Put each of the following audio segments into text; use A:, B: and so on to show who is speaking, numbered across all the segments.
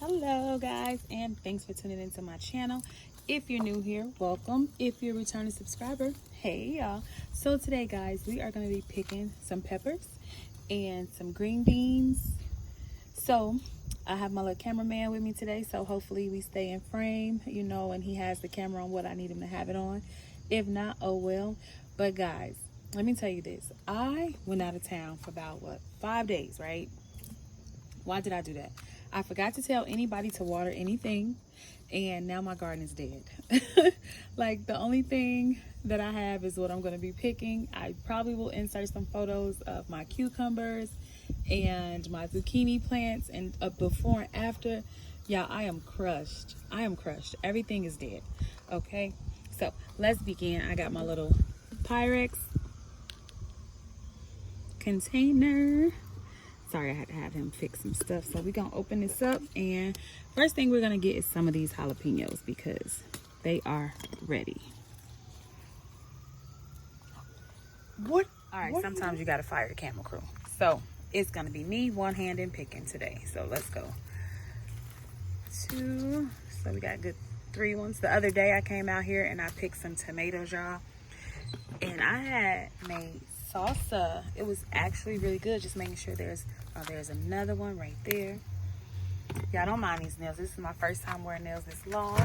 A: Hello guys, and thanks for tuning into my channel. If you're new here, welcome. If you're a returning subscriber, hey y'all. So today guys, we are going to be picking some peppers and some green beans. So I have my little cameraman with me today, so hopefully we stay in frame, you know, and he has the camera on what I need him to have it on. If not, oh well. But guys, let me tell you this. I went out of town for about 5 days, right? Why did I do that? I forgot to tell anybody to water anything, and now my garden is dead. Like, the only thing that I have is what I'm going to be picking. I probably will insert some photos of my cucumbers and my zucchini plants and a before and after. Yeah, I am crushed. I am crushed. Everything is dead. Okay, so let's begin. I got my little Pyrex container. Sorry, I had to have him fix some stuff. So we're going to open this up, and first thing we're going to get is some of these jalapenos because they are ready. All right, sometimes you got to fire the camera crew. So it's going to be me one-handed picking today. So let's go. 2. So we got good 3 ones. The other day I came out here and I picked some tomatoes, y'all. And I had made salsa. It was actually really good. Just making sure there's another one right there. Y'all don't mind these nails. This is my first time wearing nails this long,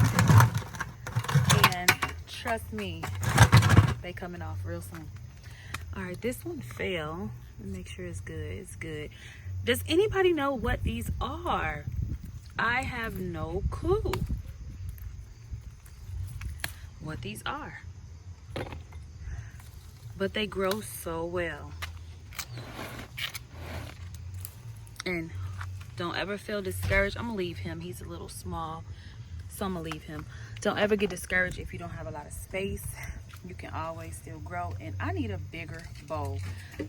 A: and trust me, they coming off real soon. All right, this one fell. Let me make sure it's good. It's good. Does anybody know what these are? I have no clue what these are, but they grow so well. And don't ever feel discouraged. I'm gonna leave him. He's a little small, so I'm gonna leave him. Don't ever get discouraged if you don't have a lot of space. You can always still grow. And I need a bigger bowl.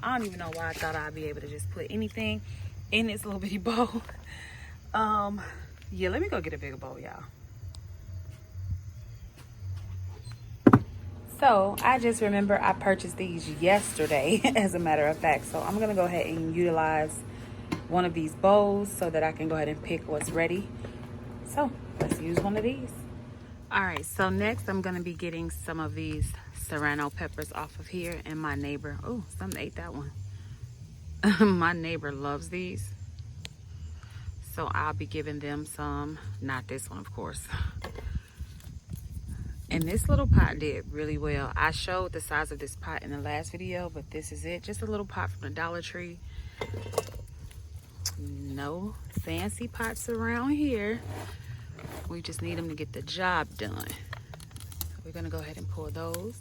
A: I don't even know why I thought I'd be able to just put anything in this little bitty bowl. Yeah, let me go get a bigger bowl, y'all. So I just remember I purchased these yesterday, as a matter of fact. So I'm gonna go ahead and utilize one of these bowls so that I can go ahead and pick what's ready. So let's use one of these. All right, so next I'm gonna be getting some of these serrano peppers off of here, and my neighbor, oh, something ate that one. My neighbor loves these. So I'll be giving them some, not this one, of course. And this little pot did really well. I showed the size of this pot in the last video, but this is it. Just a little pot from the Dollar Tree. No fancy pots around here. We just need them to get the job done. So we're gonna go ahead and pour those.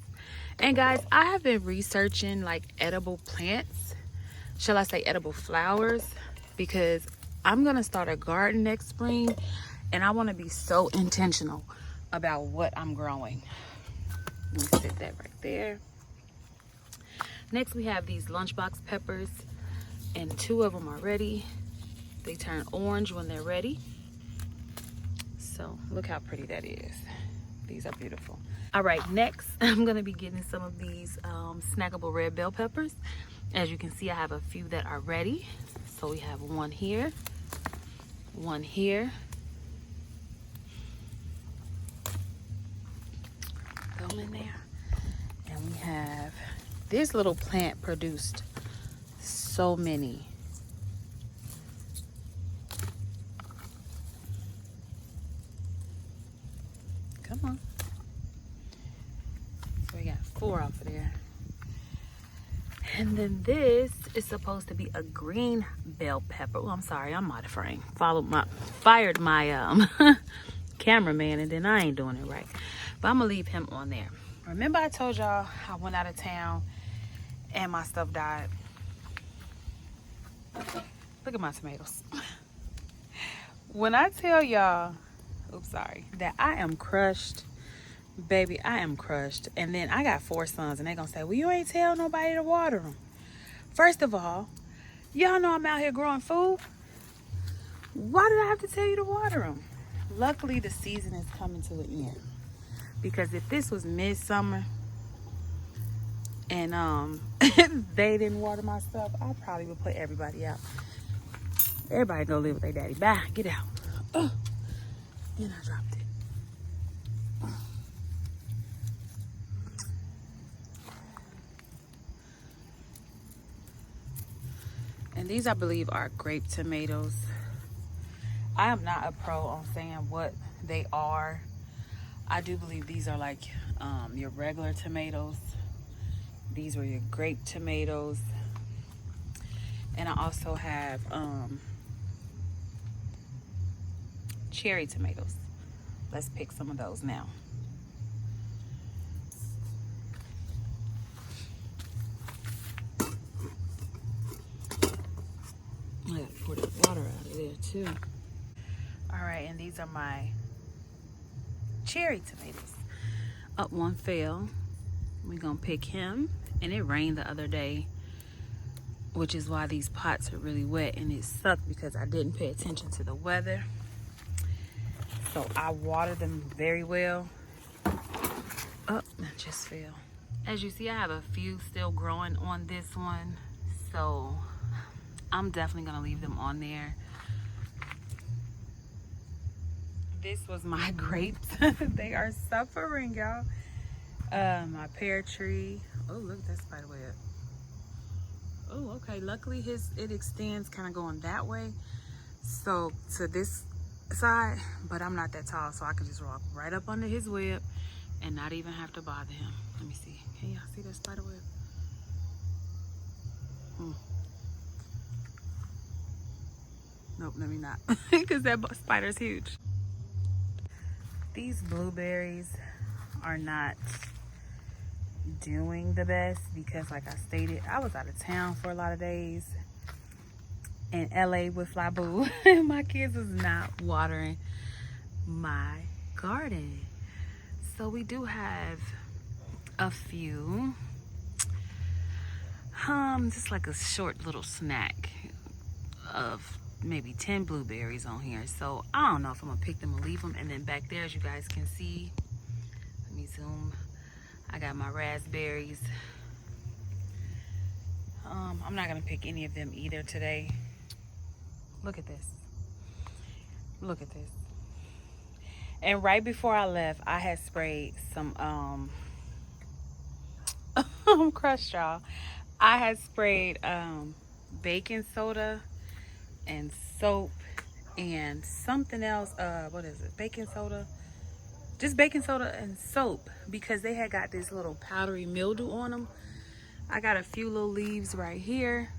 A: And guys, I have been researching like edible plants. Shall I say edible flowers? Because I'm gonna start a garden next spring, and I wanna be so intentional about what I'm growing. Let me set that right there. Next we have these lunchbox peppers, and 2 of them are ready. They turn orange when they're ready. So look how pretty that is. These are beautiful. All right, next I'm gonna be getting some of these snackable red bell peppers. As you can see, I have a few that are ready. So we have one here, one here. Throw them in there. And we have, this little plant produced so many. Come on. So we got 4 off of there. And then this is supposed to be a green bell pepper. Oh, I'm sorry, I'm modifying. Fired my cameraman, and then I ain't doing it right. But I'm gonna leave him on there. Remember I told y'all I went out of town and my stuff died? Look at my tomatoes. When I tell y'all, oops, sorry, that I am crushed, baby, I am crushed. And then I got 4 sons, and they gonna say, well, you ain't tell nobody to water them. First of all, y'all know I'm out here growing food. Why did I have to tell you to water them? Luckily, the season is coming to an end. Because if this was midsummer and they didn't water my stuff, I probably would put everybody out. Everybody go live with their daddy. Bye, get out. Oh, and I dropped it. And these, I believe, are grape tomatoes. I am not a pro on saying what they are. I do believe these are like your regular tomatoes. These were your grape tomatoes. And I also have cherry tomatoes. Let's pick some of those now. I gotta pour that water out of there too. All right, and these are my cherry tomatoes. Up one fell. We're gonna pick him. And it rained the other day, which is why these pots are really wet, and it sucked because I didn't pay attention to the weather. So I watered them very well. Oh, that just fell. As you see, I have a few still growing on this one, so I'm definitely gonna leave them on there. This was my grapes. They are suffering, y'all. My pear tree. Oh, look, that spider web. Oh, okay. Luckily, it extends kind of going that way. So to this side, but I'm not that tall, so I can just walk right up under his web and not even have to bother him. Let me see. Can y'all see that spider web? Nope, let me not, because that spider's huge. These blueberries are not doing the best because, like I stated, I was out of town for a lot of days in LA with Fly Boo, and my kids was not watering my garden. So we do have a few, just like a short little snack of maybe 10 blueberries on here. So I don't know if I'm gonna pick them or leave them. And then back there, as you guys can see, let me zoom, I got my raspberries. I'm not gonna pick any of them either today. Look at this. Look at this. And right before I left, I had sprayed some I'm crushed, y'all. I had sprayed baking soda and soap and something else. What is it? Baking soda. Just baking soda and soap, because they had got this little powdery mildew on them. I got a few little leaves right here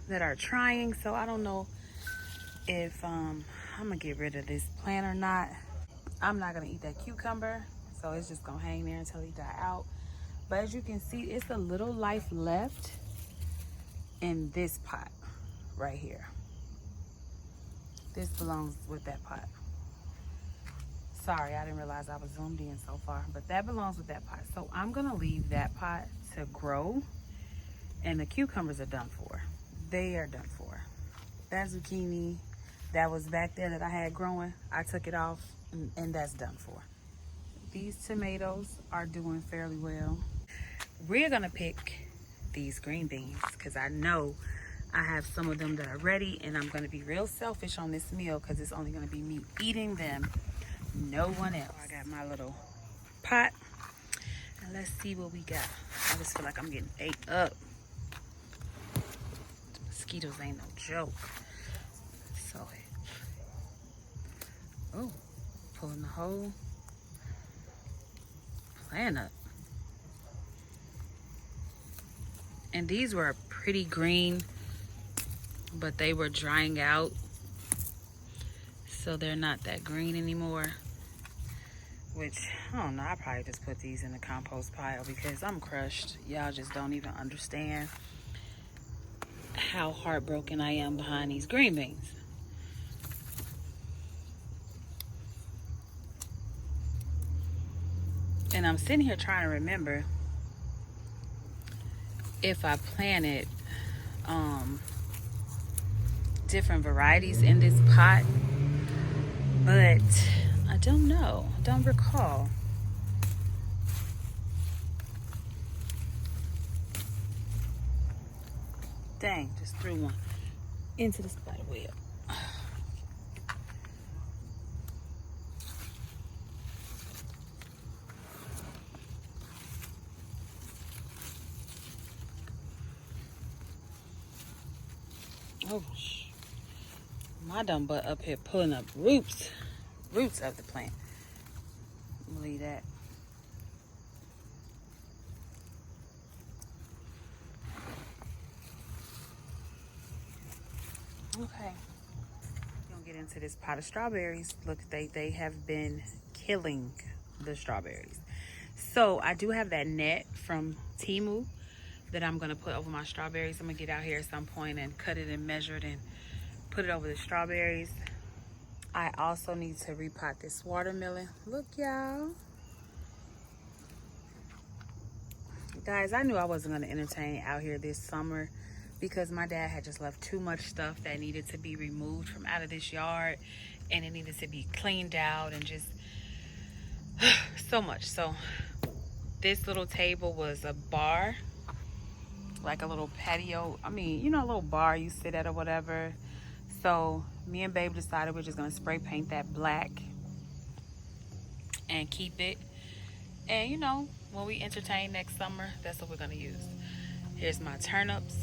A: that are trying, so I don't know if I'm gonna get rid of this plant or not. I'm not gonna eat that cucumber, so it's just gonna hang there until he die out. But as you can see, it's a little life left in this pot right here. This belongs with that pot. Sorry, I didn't realize I was zoomed in so far, but that belongs with that pot. So I'm gonna leave that pot to grow, and the cucumbers are done for. They are done for. That zucchini that was back there that I had growing, I took it off, and that's done for. These tomatoes are doing fairly well. We're gonna pick these green beans because I know I have some of them that are ready, and I'm gonna be real selfish on this meal because it's only gonna be me eating them, no one else. I got my little pot, and let's see what we got. I just feel like I'm getting ate up. The mosquitoes ain't no joke. So, oh, pulling the whole plant up. And these were pretty green, but they were drying out, so they're not that green anymore. Which, I don't know, I probably just put these in the compost pile because I'm crushed. Y'all just don't even understand how heartbroken I am behind these green beans. And I'm sitting here trying to remember if I planted different varieties in this pot, but I don't know. I don't recall. Dang, just threw one into the spider web. Oh, my dumb butt up here pulling up roots of the plant. Leave that. Okay. Gonna get into this pot of strawberries. Look, they have been killing the strawberries. So I do have that net from Temu that I'm gonna put over my strawberries. I'm gonna get out here at some point and cut it and measure it and put it over the strawberries. I also need to repot this watermelon. Look, y'all. Guys, I knew I wasn't gonna entertain out here this summer because my dad had just left too much stuff that needed to be removed from out of this yard, and it needed to be cleaned out and just so much. So this little table was a bar, like a little patio. I mean, you know, a little bar you sit at or whatever. So me and Babe decided we're just gonna spray paint that black and keep it. And you know, when we entertain next summer, that's what we're gonna use. Here's my turnips.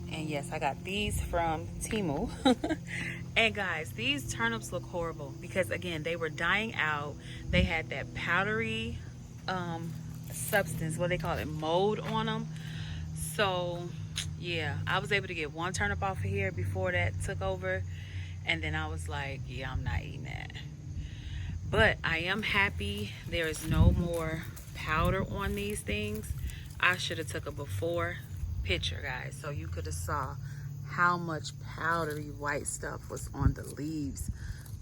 A: And yes, I got these from Temu. And guys, these turnips look horrible because again, they were dying out. They had that powdery substance, what they call it, mold on them. So yeah, I was able to get one turnip off of here before that took over. And then I was like, yeah, I'm not eating that. But I am happy there is no more powder on these things. I should have took a before picture, guys, so you could have saw how much powdery white stuff was on the leaves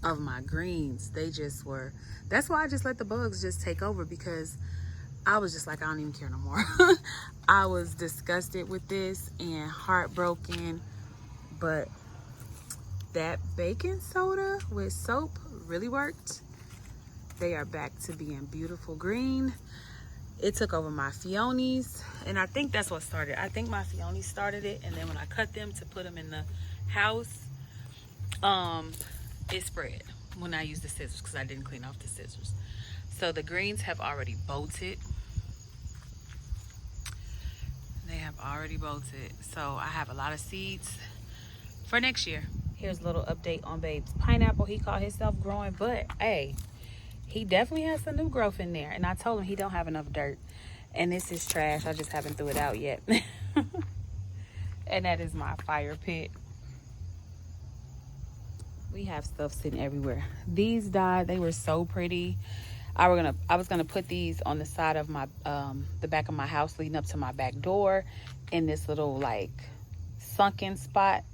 A: of my greens. They just were, that's why I just let the bugs just take over, because I was just like, I don't even care no more. I was disgusted with this and heartbroken, but that baking soda with soap really worked. They are back to being beautiful green. It took over my peonies, and I think that's what started. I think my peonies started it, and then when I cut them to put them in the house, it spread when I used the scissors because I didn't clean off the scissors. So the greens have already bolted. They have already bolted. So I have a lot of seeds for next year. Here's a little update on Babe's pineapple. He caught himself growing, but hey, he definitely has some new growth in there. And I told him he don't have enough dirt. And this is trash. I just haven't threw it out yet. And that is my fire pit. We have stuff sitting everywhere. These died. They were so pretty. I was gonna put these on the side of my the back of my house leading up to my back door in this little like sunken spot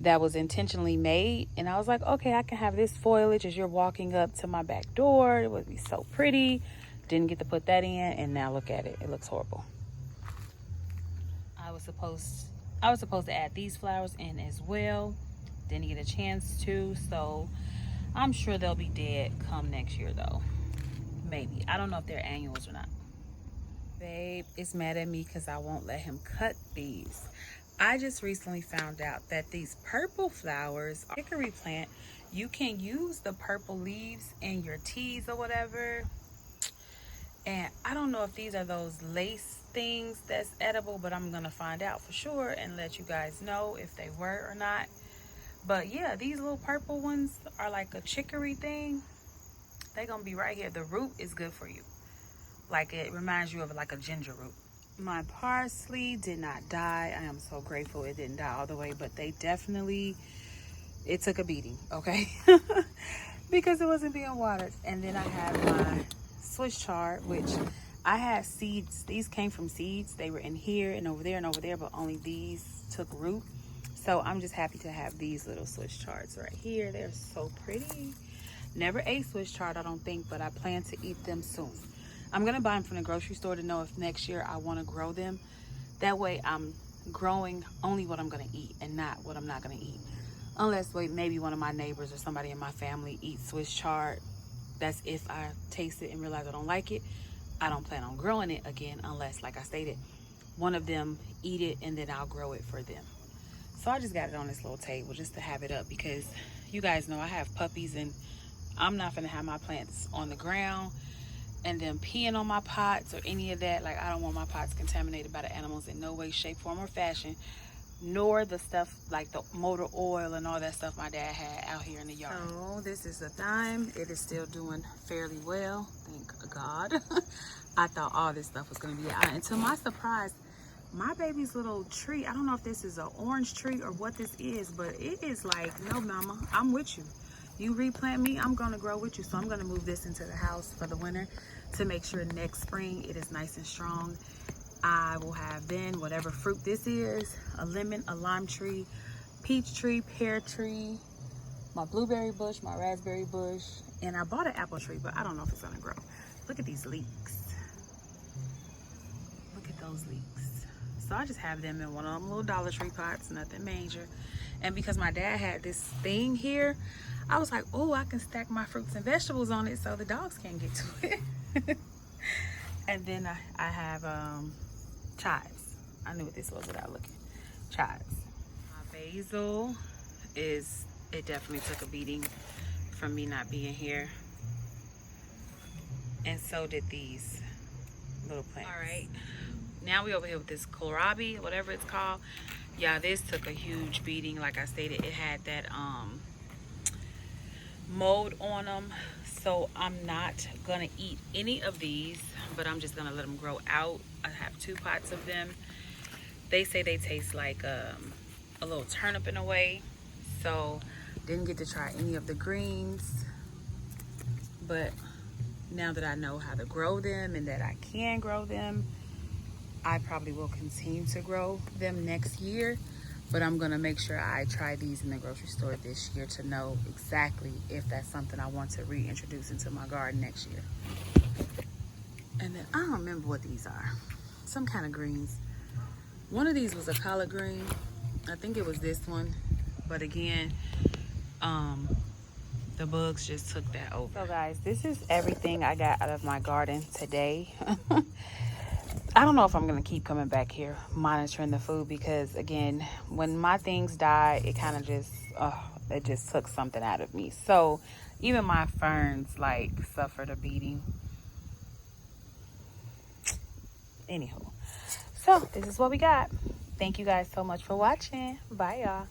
A: that was intentionally made. And I was like, okay, I can have this foliage as you're walking up to my back door. It would be so pretty. Didn't get to put that in, and now look at it. It looks horrible. I was supposed to add these flowers in as well. Didn't get a chance to, so I'm sure they'll be dead come next year though. Maybe. I don't know if they're annuals or not. Babe is mad at me because I won't let him cut these. I just recently found out that these purple flowers, hickory plant, you can use the purple leaves in your teas or whatever. And I don't know if these are those lace things that's edible, but I'm gonna find out for sure and let you guys know if they were or not. But yeah, these little purple ones are like a chicory thing. They're gonna be right here. The root is good for you. Like, it reminds you of like a ginger root. My parsley did not die. I am so grateful it didn't die all the way, but they definitely, it took a beating, okay? Because it wasn't being watered. And then I have my Swiss chard, which I had seeds. These came from seeds. They were in here and over there, but only these took root. So I'm just happy to have these little Swiss chards right here. They're so pretty. Never ate Swiss chard, I don't think, but I plan to eat them soon. I'm gonna buy them from the grocery store to know if next year I want to grow them. That way I'm growing only what I'm gonna eat and not what I'm not gonna eat. Unless maybe one of my neighbors or somebody in my family eats Swiss chard. That's if I taste it and realize I don't like it. I don't plan on growing it again unless, like I stated, one of them eat it and then I'll grow it for them. So I just got it on this little table just to have it up because you guys know I have puppies and I'm not gonna have my plants on the ground and then peeing on my pots or any of that. Like, I don't want my pots contaminated by the animals in no way, shape, form, or fashion. nor the stuff like the motor oil and all that stuff my dad had out here in the yard. So this is a thyme. It is still doing fairly well, thank God. I thought all this stuff was gonna be out, and to my surprise, my baby's little tree, I don't know if this is an orange tree or what this is, but it is like, no mama, I'm with you. You replant me, I'm gonna grow with you. So I'm gonna move this into the house for the winter to make sure next spring it is nice and strong. I will have then whatever fruit this is, a lemon, a lime tree, peach tree, pear tree, my blueberry bush, my raspberry bush, and I bought an apple tree, but I don't know if it's gonna grow. Look at these leeks. Look at those leeks. So I just have them in one of them little Dollar Tree pots, nothing major. And because my dad had this thing here, I was like, oh, I can stack my fruits and vegetables on it so the dogs can't get to it. And then I have chives. I knew what this was without looking. Chives. My basil it definitely took a beating from me not being here. And so did these little plants. All right, now we over here with this kohlrabi, whatever it's called. Yeah, this took a huge beating. Like I stated, it had that mold on them. So I'm not gonna eat any of these, but I'm just gonna let them grow out. I have 2 pots of them. They say they taste like a little turnip in a way. So didn't get to try any of the greens, but now that I know how to grow them and that I can grow them, I probably will continue to grow them next year. But I'm gonna make sure I try these in the grocery store this year to know exactly if that's something I want to reintroduce into my garden next year. And then I don't remember what these are. Some kind of greens. One of these was a collard green. I think it was this one. But again, the bugs just took that over. So guys, this is everything I got out of my garden today. I don't know if I'm gonna keep coming back here monitoring the food, because again, when my things die, it kind of just it just took something out of me. So even my ferns like suffered a beating. Anywho, so this is what we got. Thank you guys so much for watching. Bye y'all.